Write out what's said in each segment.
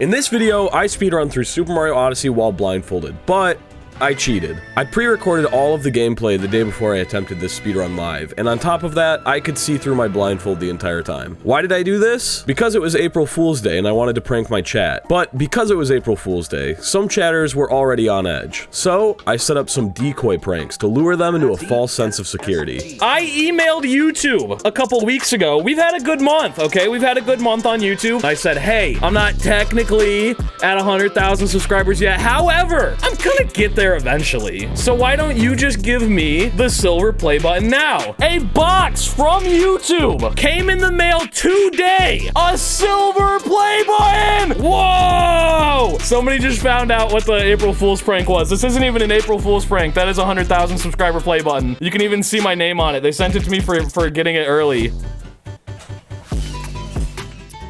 In this video, I speedrun through Super Mario Odyssey while blindfolded, but I cheated. I pre-recorded all of the gameplay the day before I attempted this speedrun live, and on top of that, I could see through my blindfold the entire time. Why did I do this? Because it was April Fool's Day and I wanted to prank my chat. But because it was April Fool's Day, some chatters were already on edge. So, I set up some decoy pranks to lure them into a false sense of security. I emailed YouTube a couple weeks ago. We've had a good month, okay? We've had a good month on YouTube. I said, hey, I'm not technically at 100,000 subscribers yet. However, I'm gonna get there eventually. So why don't you just give me the silver play button now? A box from YouTube came in the mail today. A silver play button. Whoa! Somebody just found out what the April Fool's prank was. This isn't even an April Fool's prank. That is a 100,000 subscriber play button. You can even see my name on it. They sent it to me for getting it early.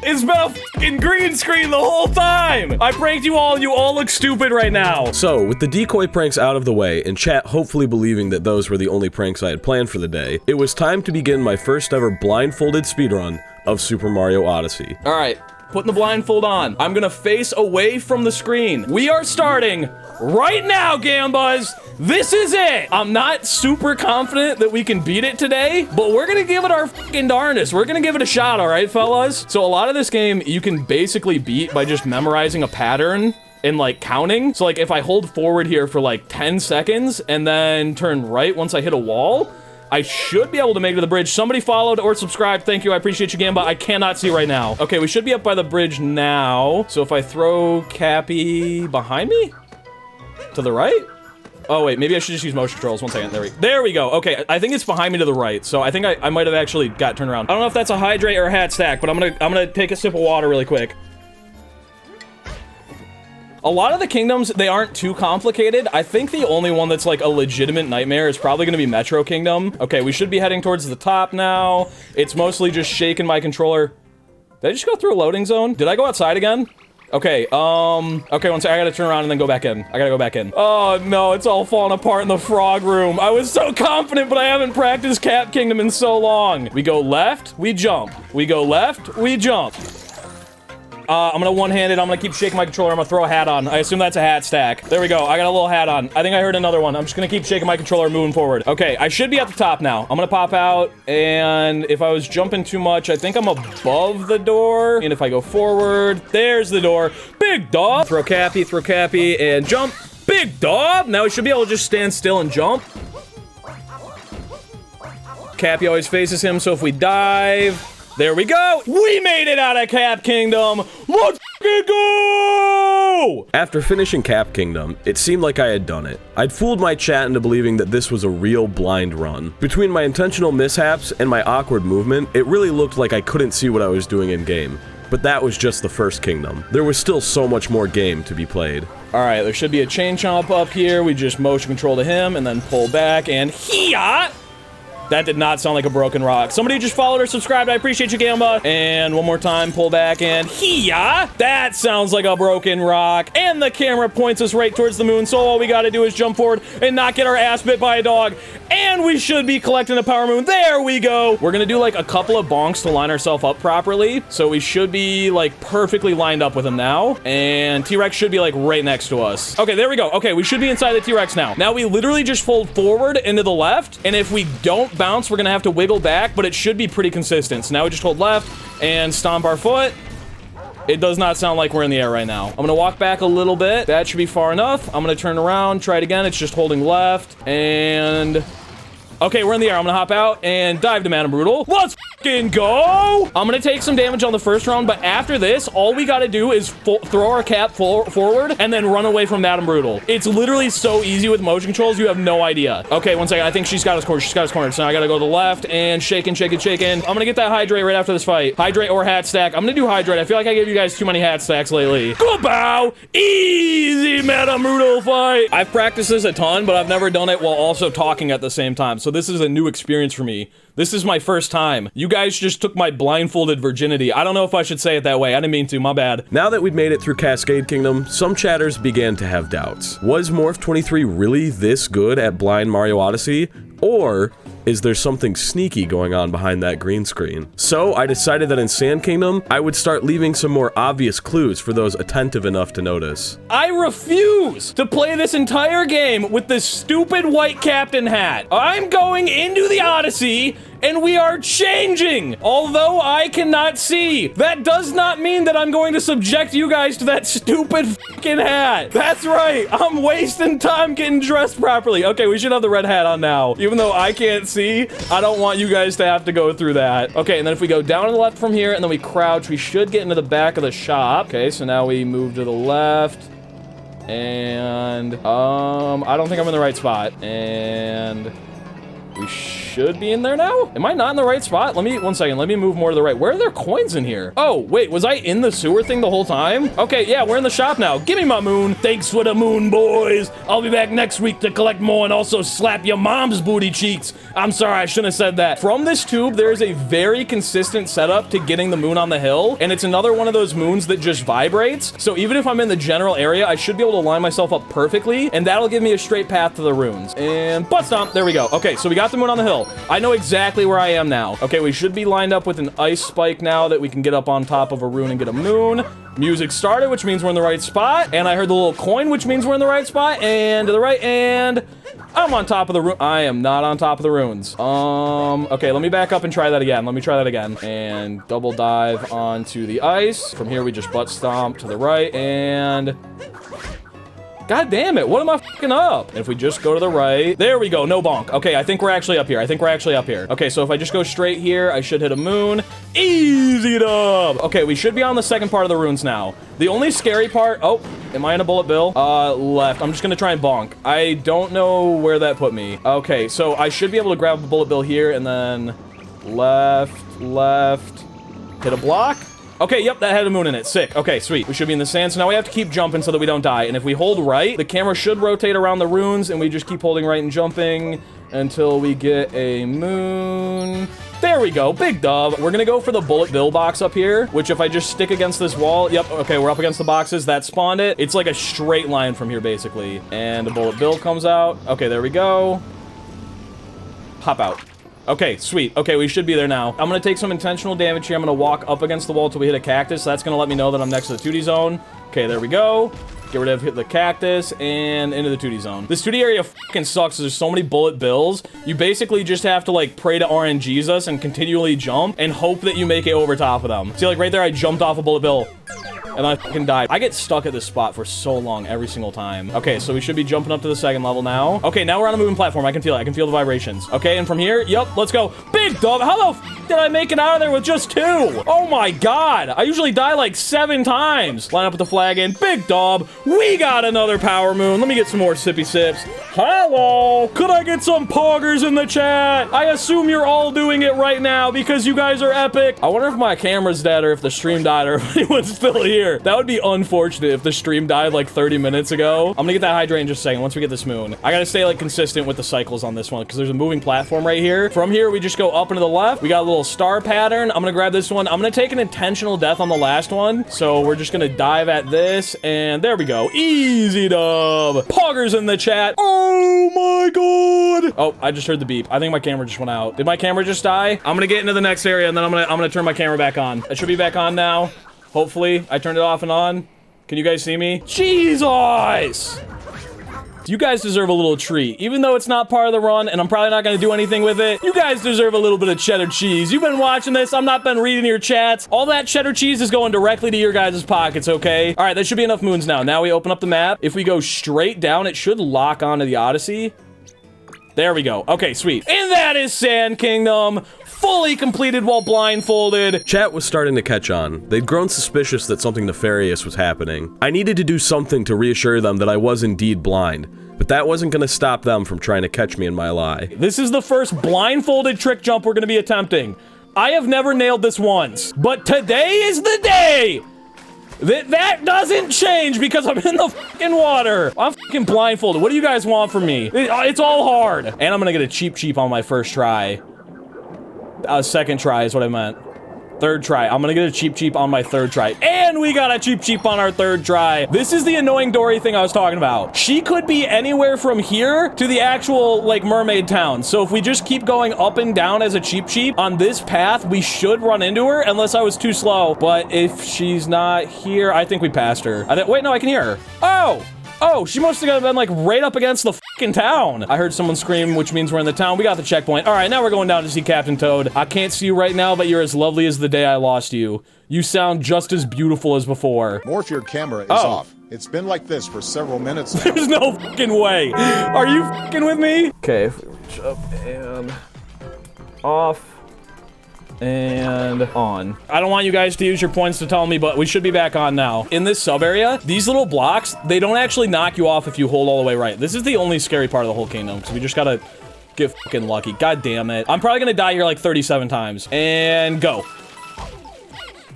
It's been a fucking green screen the whole time! I pranked you all and you all look stupid right now. So, with the decoy pranks out of the way, and chat hopefully believing that those were the only pranks I had planned for the day, it was time to begin my first ever blindfolded speedrun of Super Mario Odyssey. Alright, putting the blindfold on. I'm gonna face away from the screen. We are starting right now, Gambas! This is it! I'm not super confident that we can beat it today, but we're gonna give it our fucking darndest. We're gonna give it a shot, alright, fellas? So a lot of this game, you can basically beat by just memorizing a pattern and, like, counting. So, like, if I hold forward here for, like, 10 seconds and then turn right once I hit a wall, I should be able to make it to the bridge. Somebody followed or subscribed. Thank you. I appreciate you, Gamba. I cannot see right now. Okay, we should be up by the bridge now. So if I throw Cappy behind me? To the right? Oh, wait, maybe I should just use motion controls. 1 second. There we go. Okay, I think it's behind me to the right, so I think I might have actually got turned around. I don't know if that's a hydrate or a hat stack, but I'm gonna take a sip of water really quick. A lot of the kingdoms, they aren't too complicated. I think the only one that's like a legitimate nightmare is probably gonna be Metro Kingdom. Okay, we should be heading towards the top now. It's mostly just shaking my controller. Did I just go through a loading zone? Did I go outside again? Okay, okay, one second, I gotta turn around and then go back in. I gotta go back in. Oh, no, it's all falling apart in the frog room. I was so confident, but I haven't practiced Cap Kingdom in so long. We go left, we jump. We go left, we jump. I'm gonna one-handed, I'm gonna keep shaking my controller, I'm gonna throw a hat on. I assume that's a hat stack. There we go, I got a little hat on. I think I heard another one. I'm just gonna keep shaking my controller moving forward. Okay, I should be at the top now. I'm gonna pop out, and if I was jumping too much, I think I'm above the door. And if I go forward, there's the door. Big dog! Throw Cappy, and jump. Big dog! Now we should be able to just stand still and jump. Cappy always faces him, so if we dive... There we go! We made it out of Cap Kingdom! Let's go! After finishing Cap Kingdom, it seemed like I had done it. I'd fooled my chat into believing that this was a real blind run. Between my intentional mishaps and my awkward movement, it really looked like I couldn't see what I was doing in-game. But that was just the first kingdom. There was still so much more game to be played. Alright, there should be a chain chomp up here. We just motion control to him and then pull back and hee-yah! That did not sound like a broken rock. Somebody just followed or subscribed. I appreciate you, Gamba. And one more time, pull back and hee-yah! That sounds like a broken rock. And the camera points us right towards the moon, so all we gotta do is jump forward and not get our ass bit by a dog. And we should be collecting a power moon. There we go! We're gonna do like a couple of bonks to line ourselves up properly. So we should be like perfectly lined up with him now. And T-Rex should be like right next to us. Okay, there we go. Okay, we should be inside the T-Rex now. Now we literally just fold forward into the left. And if we don't bounce, we're gonna have to wiggle back, but it should be pretty consistent. So now we just hold left and stomp our foot. It does not sound like we're in the air right now. I'm gonna walk back a little bit. That should be far enough. I'm gonna turn around, try it again. It's just holding left and... Okay, we're in the air. I'm gonna hop out and dive to Madam Brutal. Let's fucking go! I'm gonna take some damage on the first round, but after this, all we gotta do is throw our cap forward and then run away from Madam Brutal. It's literally so easy with motion controls, you have no idea. Okay, 1 second. I think she's got us cornered. She's got us cornered. So now I gotta go to the left and shaking. I'm gonna get that hydrate right after this fight. Hydrate or hat stack. I'm gonna do hydrate. I feel like I gave you guys too many hat stacks lately. Go bow! Easy Madam Brutal fight! I've practiced this a ton, but I've never done it while also talking at the same time. So this is a new experience for me. This is my first time. You guys just took my blindfolded virginity. I don't know if I should say it that way. I didn't mean to, my bad. Now that we'd made it through Cascade Kingdom, some chatters began to have doubts. Was Morph23 really this good at blind Mario Odyssey? Or is there's something sneaky going on behind that green screen. So I decided that in Sand Kingdom, I would start leaving some more obvious clues for those attentive enough to notice. I refuse to play this entire game with this stupid white captain hat. I'm going into the Odyssey, and we are changing, although I cannot see. That does not mean that I'm going to subject you guys to that stupid fucking hat. That's right, I'm wasting time getting dressed properly. Okay, we should have the red hat on now. Even though I can't see, I don't want you guys to have to go through that. Okay, and then if we go down to the left from here, and then we crouch, we should get into the back of the shop. Okay, so now we move to the left. And, I don't think I'm in the right spot. And we should be in there now? Am I not in the right spot? One second, let me move more to the right. Where are there coins in here? Oh, wait, was I in the sewer thing the whole time? Okay, yeah, we're in the shop now. Give me my moon. Thanks for the moon, boys. I'll be back next week to collect more and also slap your mom's booty cheeks. I'm sorry, I shouldn't have said that. From this tube, there is a very consistent setup to getting the moon on the hill, and it's another one of those moons that just vibrates. So even if I'm in the general area, I should be able to line myself up perfectly, and that'll give me a straight path to the runes. And butt stomp, there we go. Okay, so we got the moon on the hill. I know exactly where I am now. Okay, we should be lined up with an ice spike now that we can get up on top of a rune and get a moon. Music started, which means we're in the right spot. And I heard the little coin, which means we're in the right spot. And to the right, and I'm on top of the rune. I am not on top of the runes. Okay, let me back up and try that again. Let me try that again. And double dive onto the ice. From here, we just butt stomp to the right, and God damn it, what am I fucking up? And if we just go to the right, there we go, no bonk. Okay, I think we're actually up here. Okay, so if I just go straight here, I should hit a moon. Easy dub. Okay, we should be on the second part of the runes now. The only scary part, oh, am I in a bullet bill? Left. I'm just gonna try and bonk. I don't know where that put me. Okay, so I should be able to grab a bullet bill here and then left, hit a block. Okay, yep, that had a moon in it. Sick. Okay, sweet. We should be in the sand, so now we have to keep jumping so that we don't die. And if we hold right, the camera should rotate around the runes, and we just keep holding right and jumping until we get a moon. There we go. Big dub. We're gonna go for the bullet bill box up here, which if I just stick against this wall, yep, okay, we're up against the boxes. That spawned it. It's like a straight line from here, basically. And a bullet bill comes out. Okay, there we go. Hop out. Okay, sweet. Okay, we should be there now. I'm gonna take some intentional damage here. I'm gonna walk up against the wall till we hit a cactus. So that's gonna let me know that I'm next to the 2D zone. Okay, there we go. Get rid of the cactus and into the 2D zone. This 2D area fucking sucks. There's so many bullet bills. You basically just have to like pray to RNGesus and continually jump and hope that you make it over top of them. See, like right there, I jumped off a bullet bill and I fucking died. I get stuck at this spot for so long every single time. Okay, so we should be jumping up to the second level now. Okay, now we're on a moving platform. I can feel it. I can feel the vibrations. Okay, and from here, yep, let's go. Big dub. How the f did I make it out of there with just 2? Oh my God. I usually die like 7 times. Line up with the flag in. Big dub. We got another power moon. Let me get some more sippy sips. Hello. Could I get some poggers in the chat? I assume you're all doing it right now because you guys are epic. I wonder if my camera's dead or if the stream died or if anyone's still here. That would be unfortunate if the stream died like 30 minutes ago. I'm gonna get that hydrate in just a second once we get this moon. I gotta stay like consistent with the cycles on this one because there's a moving platform right here. From here, we just go up and to the left. We got a little star pattern. I'm gonna grab this one. I'm gonna take an intentional death on the last one. So we're just gonna dive at this and there we go. Easy dub. Poggers in the chat. Oh my God. Oh, I just heard the beep. I think my camera just went out. Did my camera just die? I'm gonna get into the next area and then I'm gonna turn my camera back on. It should be back on now. Hopefully, I turned it off and on. Can you guys see me? Jesus! You guys deserve a little treat. Even though it's not part of the run, and I'm probably not gonna do anything with it, you guys deserve a little bit of cheddar cheese. You've been watching this, I've not been reading your chats. All that cheddar cheese is going directly to your guys' pockets, okay? All right, that should be enough moons now. Now we open up the map. If we go straight down, it should lock onto the Odyssey. There we go. Okay, sweet. And that is Sand Kingdom. Fully completed while blindfolded. Chat was starting to catch on. They'd grown suspicious that something nefarious was happening. I needed to do something to reassure them that I was indeed blind, but that wasn't gonna stop them from trying to catch me in my lie. This is the first blindfolded trick jump we're gonna be attempting. I have never nailed this once, but today is the day! That doesn't change because I'm in the fucking water. I'm fucking blindfolded. What do you guys want from me? It's all hard. And I'm gonna get a cheap on my first try. Second try is what I meant. Third try. I'm gonna get a cheap on my third try. And we got a cheap on our third try. This is the annoying Dory thing I was talking about. She could be anywhere from here to the actual, like, mermaid town. So if we just keep going up and down as a cheap on this path, we should run into her unless I was too slow. But if she's not here, I think we passed her. Wait, no, I can hear her. Oh, she must have been, like, right up against the fucking town. I heard someone scream, which means we're in the town. We got the checkpoint. All right, now we're going down to see Captain Toad. I can't see you right now, but you're as lovely as the day I lost you. You sound just as beautiful as before. Morph, your camera is off. It's been like this for several minutes now. There's no fucking way. Are you fucking with me? Okay, if we reach up and off. And on. I don't want you guys to use your points to tell me, but we should be back on now. In this sub area, these little blocks, they don't actually knock you off if you hold all the way right. This is the only scary part of the whole kingdom, because we just gotta get fucking lucky. God damn it. I'm probably gonna die here like 37 times. And go.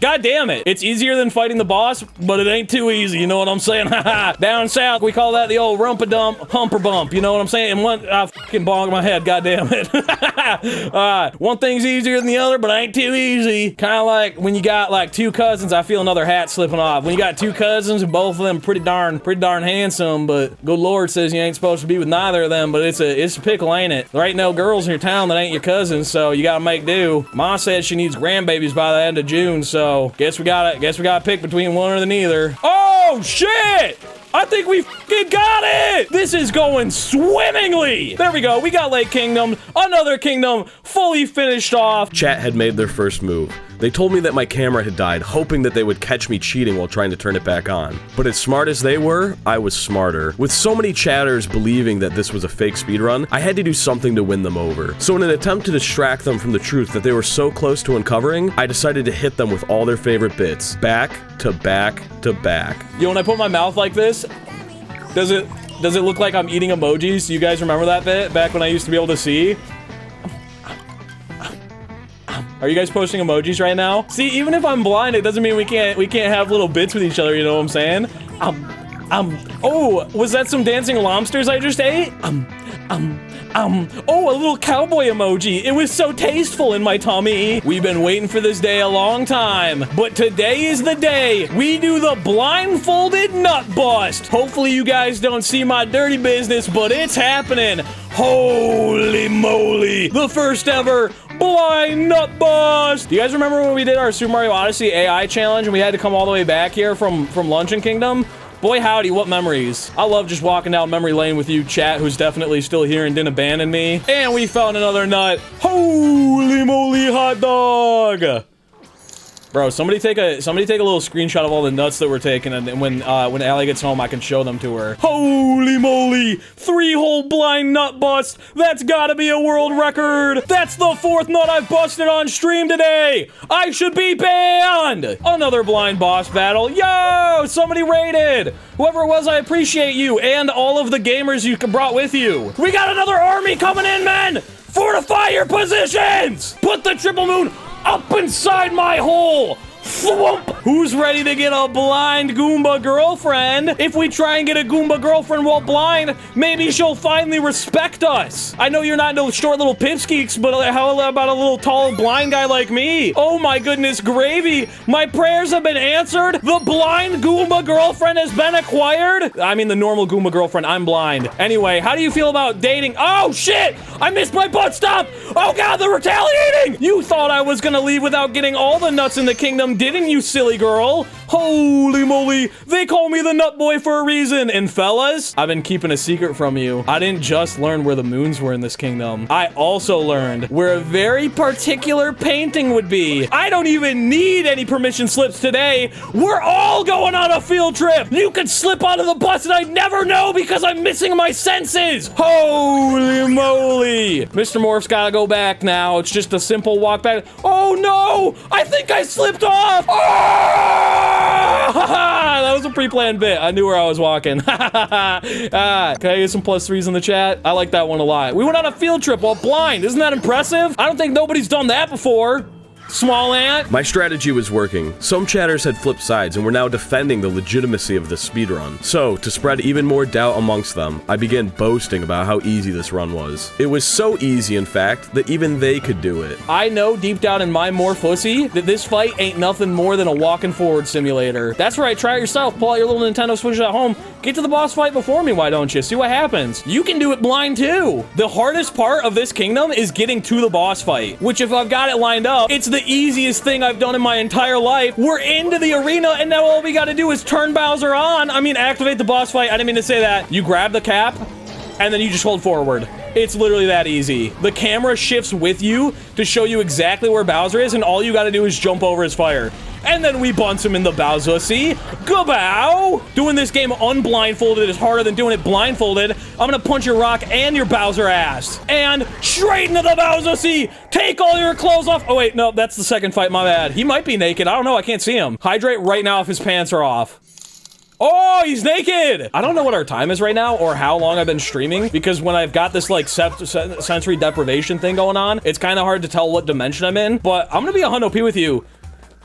God damn it. It's easier than fighting the boss, but it ain't too easy, you know what I'm saying? Down south, we call that the old rumpa-dump, humper bump, you know what I'm saying? And one, I fucking bonked my head, god damn it. One thing's easier than the other, but it ain't too easy. Kind of like when you got like two cousins, I feel another hat slipping off. When you got two cousins and both of them pretty darn handsome, but good Lord says you ain't supposed to be with neither of them, but it's a pickle, ain't it? There ain't no girls in your town that ain't your cousins, so you gotta make do. Ma said she needs grandbabies by the end of June, so guess we gotta pick between one or the neither. Oh shit! I think we fucking got it! This is going swimmingly! There we go, we got Lake Kingdom, another kingdom fully finished off. Chat had made their first move. They told me that my camera had died, hoping that they would catch me cheating while trying to turn it back on. But as smart as they were, I was smarter. With so many chatters believing that this was a fake speedrun, I had to do something to win them over. So in an attempt to distract them from the truth that they were so close to uncovering, I decided to hit them with all their favorite bits. Back to back to back. Yo, when I put my mouth like this, does it look like I'm eating emojis? Do you guys remember that bit back when I used to be able to see? Are you guys posting emojis right now? See, even if I'm blind, it doesn't mean we can't have little bits with each other, you know what I'm saying? Oh, was that some dancing lobsters I just ate? Oh, a little cowboy emoji. It was so tasteful in my tummy. We've been waiting for this day a long time, but today is the day we do the blindfolded nut bust. Hopefully you guys don't see my dirty business, but it's happening. Holy moly, the first ever blind nut bust. Do you guys remember when we did our Super Mario Odyssey AI challenge and we had to come all the way back here from Luncheon Kingdom? Boy howdy, what memories. I love just walking down memory lane with you, chat, who's definitely still here and didn't abandon me. And we found another nut. Holy moly hot dog. Bro, somebody take a little screenshot of all the nuts that we're taking, and when Allie gets home, I can show them to her. Holy moly! 3-hole blind nut bust! That's gotta be a world record! That's the 4th nut I've busted on stream today! I should be banned! Another blind boss battle. Yo! Somebody raided! Whoever it was, I appreciate you, and all of the gamers you brought with you. We got another army coming in, men! Fortify your positions! Put the triple moon up inside my hole! Thwomp! Who's ready to get a blind Goomba girlfriend? If we try and get a Goomba girlfriend while blind, maybe she'll finally respect us. I know you're not no short little pipsqueaks, but how about a little tall blind guy like me? Oh my goodness gravy! My prayers have been answered! The blind Goomba girlfriend has been acquired? I mean the normal Goomba girlfriend, I'm blind. Anyway, how do you feel about dating? Oh shit! I missed my butt stop! Oh god, they're retaliating! You thought I was gonna leave without getting all the nuts in the kingdom, didn't you, silly girl? Holy moly, they call me the nut boy for a reason. And fellas, I've been keeping a secret from you. I didn't just learn where the moons were in this kingdom. I also learned where a very particular painting would be. I don't even need any permission slips today. We're all going on a field trip. You could slip onto the bus and I'd never know because I'm missing my senses. Holy moly. Mr. Morph's gotta go back now. It's just a simple walk back. Oh no, I think I slipped off. That was a pre-planned bit. I knew where I was walking. Can I get some +3s in the chat? I like that one a lot. We went on a field trip while blind. Isn't that impressive? I don't think nobody's done that before. small ant. My strategy was working. Some chatters had flipped sides and were now defending the legitimacy of this speedrun. So, to spread even more doubt amongst them, I began boasting about how easy this run was. It was so easy, in fact, that even they could do it. I know deep down in my Morphussy that this fight ain't nothing more than a walking forward simulator. That's right, try it yourself. Pull out your little Nintendo Switch at home. Get to the boss fight before me, why don't you? See what happens. You can do it blind too. The hardest part of this kingdom is getting to the boss fight, which if I've got it lined up, it's the easiest thing I've done in my entire life. We're into the arena and now all we gotta do is turn Bowser on. I mean, activate the boss fight. I didn't mean to say that. You grab the cap and then you just hold forward. It's literally that easy. The camera shifts with you to show you exactly where Bowser is, and all you gotta do is jump over his fire. And then we bunts him in the Bowsussy. Gobow! Doing this game unblindfolded is harder than doing it blindfolded. I'm gonna punch your rock and your Bowser ass. And straight into the Bowsussy! Take all your clothes off! Oh wait, no, that's the second fight, my bad. He might be naked, I don't know, I can't see him. Hydrate right now if his pants are off. Oh, he's naked! I don't know what our time is right now or how long I've been streaming because when I've got this like sensory deprivation thing going on, it's kind of hard to tell what dimension I'm in, but I'm gonna be 100p with you.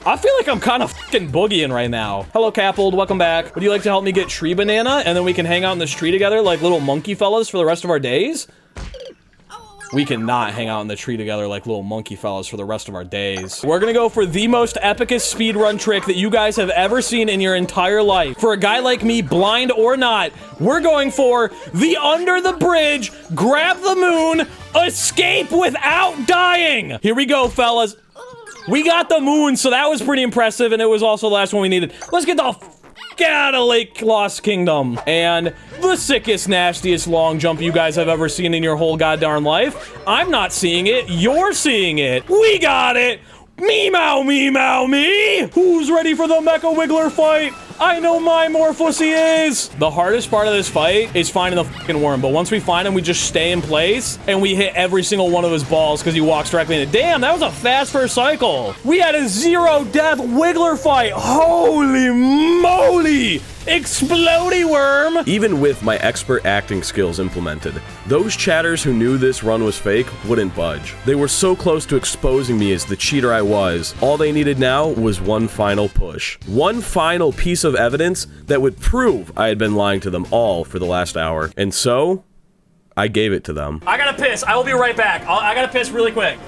I feel like I'm kind of fucking boogieing right now. Hello, Cappled, welcome back. Would you like to help me get Tree Banana and then we can hang out in this tree together like little monkey fellas for the rest of our days? We cannot hang out in the tree together like little monkey fellas for the rest of our days. We're gonna go for the most epicest speedrun trick that you guys have ever seen in your entire life. For a guy like me, blind or not, we're going for the under the bridge, grab the moon, escape without dying. Here we go, fellas. We got the moon, so that was pretty impressive, and it was also the last one we needed. Let's get the f out of Lake Lost Kingdom. And the sickest, nastiest long jump you guys have ever seen in your whole goddamn life. I'm not seeing it, you're seeing it. We got it! Me mow me! Who's ready for the Mecha Wiggler fight? I know my Morphussy is! The hardest part of this fight is finding the fucking worm, but once we find him, we just stay in place, and we hit every single one of his balls because he walks directly in it. Damn, that was a fast first cycle! We had a zero-death Wiggler fight! Holy moly! Explodey worm! Even with my expert acting skills implemented, those chatters who knew this run was fake wouldn't budge. They were so close to exposing me as the cheater I was. All they needed now was one final push. One final piece of evidence that would prove I had been lying to them all for the last hour. And so, I gave it to them. I gotta piss. I will be right back. I gotta piss really quick.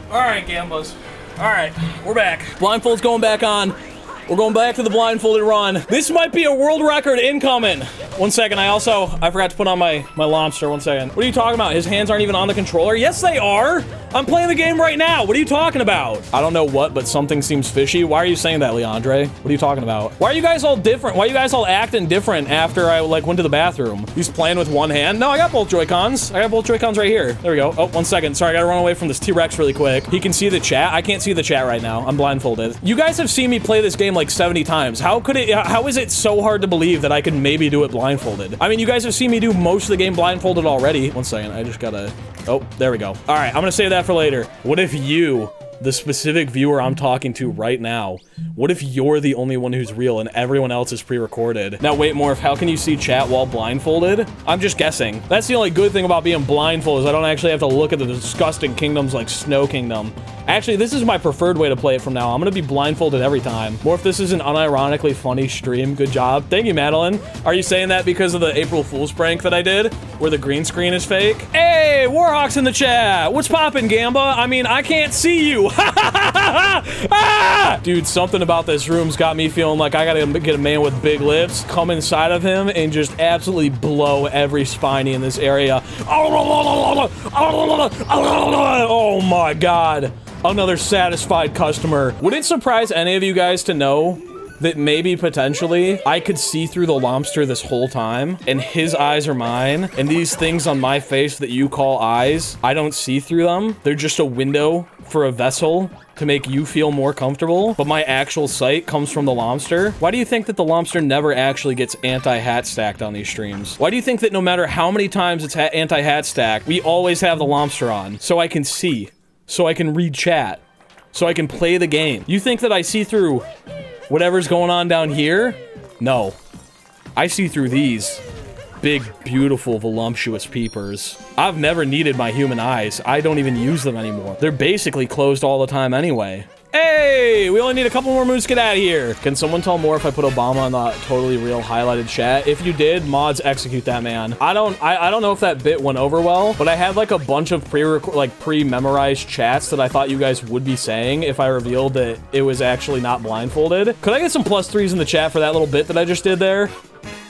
Alright, Gambas. Alright, we're back. Blindfold's going back on. We're going back to the blindfolded run. This might be a world record incoming. 1 second, I forgot to put on my lobster. 1 second. What are you talking about? His hands aren't even on the controller? Yes, they are! I'm playing the game right now. What are you talking about? I don't know what, but something seems fishy. Why are you saying that, Leandre? What are you talking about? Why are you guys all different? Why are you guys all acting different after I, like, went to the bathroom? He's playing with one hand? No, I got both Joy-Cons. I got both Joy-Cons right here. There we go. Oh, 1 second. Sorry, I gotta run away from this T-Rex really quick. He can see the chat. I can't see the chat right now. I'm blindfolded. You guys have seen me play this game like 70 times. How is it so hard to believe that I could maybe do it blindfolded? I mean, you guys have seen me do most of the game blindfolded already. 1 second. I just gotta... Oh, there we go. All right, I'm gonna save that for later. What if you, the specific viewer I'm talking to right now, what if you're the only one who's real and everyone else is pre-recorded? Now wait, Morph, how can you see chat while blindfolded? I'm just guessing. That's the only good thing about being blindfolded is I don't actually have to look at the disgusting kingdoms like Snow Kingdom. Actually, this is my preferred way to play it from now. I'm gonna be blindfolded every time. Morph, this is an unironically funny stream. Good job. Thank you, Madeline. Are you saying that because of the April Fool's prank that I did, where the green screen is fake? Hey, Warhawk's in the chat. What's poppin', Gamba? I mean, I can't see you. Ah! Dude, something about this room's got me feeling like I gotta get a man with big lips, come inside of him, and just absolutely blow every spiny in this area. Oh my god. Another satisfied customer. Would it surprise any of you guys to know that maybe potentially I could see through the lobster this whole time and his eyes are mine and these things on my face that you call eyes, I don't see through them. They're just a window for a vessel to make you feel more comfortable, but my actual sight comes from the lobster? Why do you think that the lobster never actually gets anti-hat stacked on these streams? Why do you think that no matter how many times it's anti-hat stacked, we always have the lobster on? So I can see, so I can read chat, so I can play the game. You think that I see through whatever's going on down here? No. I see through these big, beautiful, voluptuous peepers. I've never needed my human eyes. I don't even use them anymore. They're basically closed all the time anyway. Hey, we only need a couple more moves to get out of here. Can someone tell more if I put Obama on the totally real highlighted chat? If you did, mods execute that man. I don't know if that bit went over well, but I had like a bunch of pre-memorized chats that I thought you guys would be saying if I revealed that it was actually not blindfolded. Could I get some +3s in the chat for that little bit that I just did there?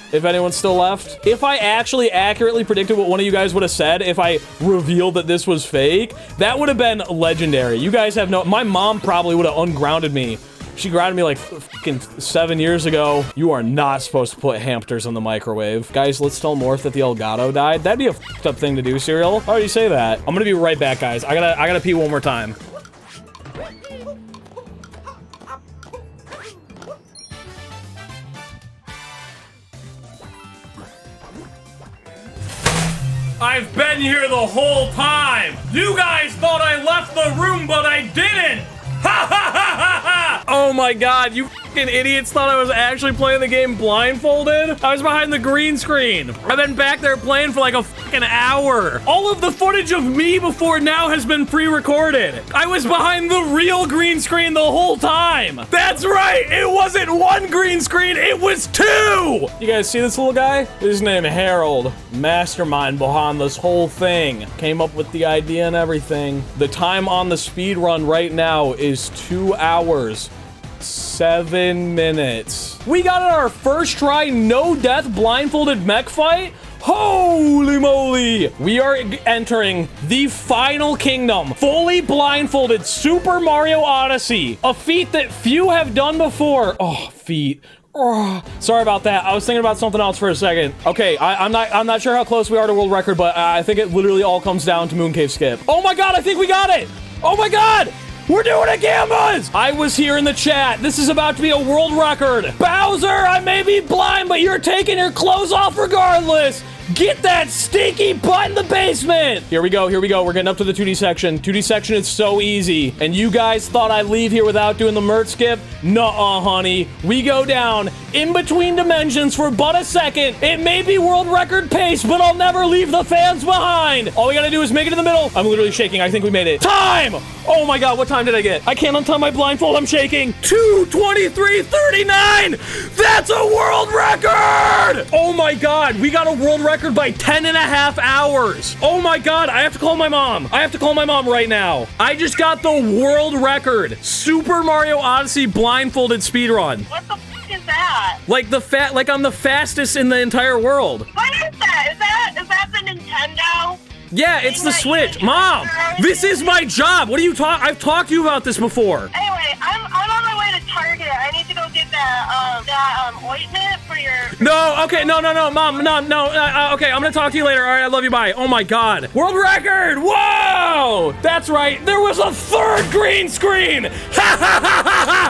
If anyone's still left. If I actually accurately predicted what one of you guys would have said if I revealed that this was fake, that would have been legendary. You guys have no... My mom probably would have ungrounded me. She grounded me like fucking 7 years ago. You are not supposed to put hamsters in the microwave. Guys, let's tell Morph that the Elgato died. That'd be a fucked up thing to do, Serial. Why do you say that? I'm gonna be right back, guys. I gotta pee one more time. I've been here the whole time! You guys thought I left the room, but I didn't! Ha ha ha ha ha! Oh my god, you fucking idiots thought I was actually playing the game blindfolded? I was behind the green screen. I've been back there playing for like a fucking hour. All of the footage of me before now has been pre-recorded. I was behind the real green screen the whole time. That's right, it wasn't one green screen, it was two! You guys see this little guy? His name Harold. Mastermind behind this whole thing. Came up with the idea and everything. The time on the speed run right now is 2 hours. 7 minutes. We got it our first try, no death blindfolded mech fight. Holy moly! We are entering the final kingdom. Fully blindfolded Super Mario Odyssey. A feat that few have done before. Oh, feat. Oh, sorry about that. I was thinking about something else for a second. Okay, I'm not sure how close we are to world record, but I think it literally all comes down to Mooncave Skip. Oh my god, I think we got it! Oh my god! We're doing it, Gambas! I was here in the chat. This is about to be a world record. Bowser, I may be blind, but you're taking your clothes off regardless. Get that stinky butt in the basement! Here we go, here we go. We're getting up to the 2D section. 2D section is so easy. And you guys thought I'd leave here without doing the Mert skip? Nuh-uh, honey. We go down in between dimensions for but a second. It may be world record pace, but I'll never leave the fans behind. All we gotta do is make it in the middle. I'm literally shaking. I think we made it. Time! Oh my god, what time did I get? I can't untie my blindfold. I'm shaking. 2:23:39! That's a world record! Oh my god, we got a world record by 10.5 hours. Oh my god, I have to call my mom. I have to call my mom right now. I just got the world record. Super Mario Odyssey blindfolded speedrun. What the fuck is that? Like I'm the fastest in the entire world. What is that? Is that the Nintendo? Yeah, it's the Switch. Mom, this is my job. What are you talking? I've talked to you about this before. Anyway, I'm on my way to Target. I need to go get that ointment for your... No, okay, no, Mom, no, okay, I'm gonna talk to you later. All right, I love you, bye. Oh my god. World record! Whoa! That's right, there was a third green screen! Ha ha ha ha ha ha!